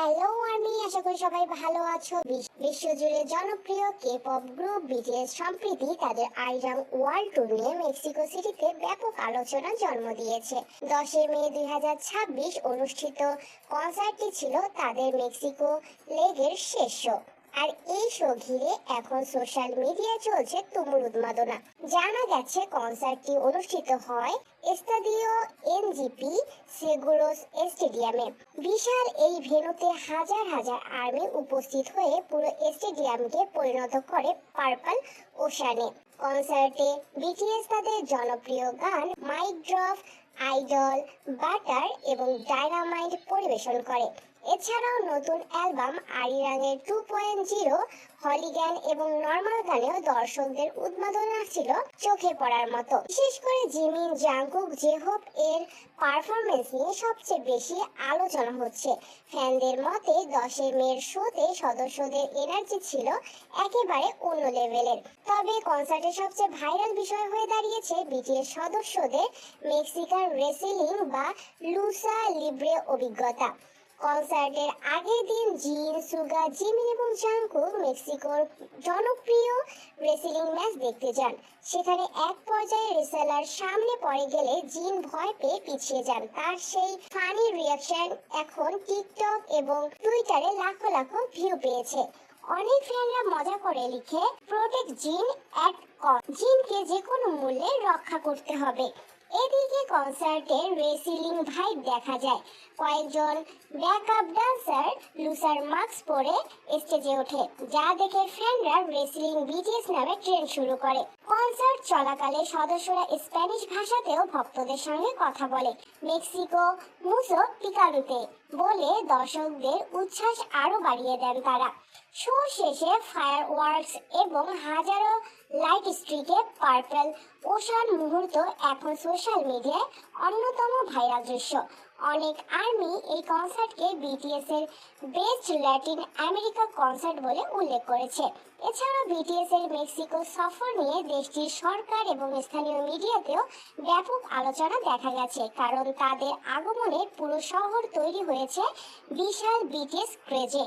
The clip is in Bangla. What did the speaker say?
হ্যালো, আমি আশা করি সবাই ভালো আছো। বিশ্বজুড়ে জনপ্রিয় কে-পপ গ্রুপ বিটিএস সম্প্রতি তাদের আইরাম ওয়ার্ল্ড ট্যুর নিয়ে মেক্সিকো সিটিতে ব্যাপক আলোচনার জন্ম দিয়েছে। 10 মে 2026 অনুষ্ঠিত কনসার্টটি ছিল তাদের মেক্সিকো লেগের শেষ শো। আর এই শো ঘিরে এখন সোশ্যাল মিডিয়ায় চলছে তুমুল উন্মাদনা। জানা গেছে কনসার্টটি অনুষ্ঠিত হয় এস্তাদিও এনজিপি সেগুরোস স্টেডিয়ামে। বিশাল এই ভেন্যুতে হাজার হাজার আর্মি উপস্থিত হয়ে পুরো স্টেডিয়ামকে পরিণত করে পার্পল ওশানে। কনসার্টে বিটিএস তাদের জনপ্রিয় গান মাইক ড্রপ, আইডল, বাটার এবং ডায়নামাইট পরিবেশন করে। এছাড়াও নতুন অ্যালবাম আরিরাঙের 2.0, হলিগ্যান এবং নর্মাল গানেও দর্শকদের উন্মাদনা ছিল চোখে পড়ার মতো। বিশেষ করে জিমিন, জাংকুক, জেহোপ এর পারফরমেন্স নিয়ে সবচেয়ে বেশি আলোচনা হচ্ছে। ফ্যানদের মতে 10 মের শোতে সদস্যদের এনার্জি ছিল একেবারে অন্য লেভেলের। তবে কনসার্টের সবচেয়ে ভাইরাল বিষয় হয়ে দাঁড়িয়েছে বিটিএস সদস্যদের মেক্সিকান রেসলিং বা লুসা লিব্রে অভিজ্ঞতা। কনসার্টের আগের দিন জিন, সুগা, জিমিন এবং জাংকুক মেক্সিকোর জনপ্রিয় রেসলিং ম্যাচ দেখতে যান। সেখানে এক পর্যায়ে রেসলার সামনে পড়ে গেলে জিন ভয় পেয়ে পিছিয়ে যান। তার সেই ফানি রিয়াকশন এখন টিকটক এবং টুইটারে লাখো লাখো ভিউ পেয়েছে। অনেক ফ্যানরা মজা করে লিখে, প্রোটেক্ট জিন অ্যাট কস্ট, জিনকে যে কোনো মূল্যে রক্ষা করতে হবে। এদিকে কনসার্টে রেসলিং ভাইব দেখা যায়। কয়েকজন ব্যাকআপ ডান্সার লুসার মাস্ক পরে স্টেজে ওঠে, যা দেখে ফ্যানরা রেসলিং বিটিএস নামে ট্রেন্ড শুরু করে। কনসার্ট চলাকালে সদস্যরা স্প্যানিশ ভাষাতেও ভক্তদের সঙ্গে কথা বলে, মেক্সিকো মুসো পিকালুতে বলে দর্শকদের উচ্ছ্বাস আরো বাড়িয়ে দেন তারা। শো শেষে ফায়ার ওয়ার্কস এবং হাজারো লাইট স্ট্রিকে পার্পল ওশান মুহূর্ত এখন সোশ্যাল মিডিয়ায় অন্যতম ভাইরাল দৃশ্য। অনেক আর্মি এই কনসার্টকে বিটিএস এর বেস্ট ল্যাটিন আমেরিকা কনসার্ট বলে উল্লেখ করেছে। এছাড়াও বিটিএস এর মেক্সিকো সফর নিয়ে দেশটির সরকার এবং স্থানীয় মিডিয়াতেও ব্যাপক আলোচনা দেখা গেছে, কারণ তাদের আগমনে পুরো শহর তৈরি হয়েছে বিশাল বিটিএস ক্রেজে।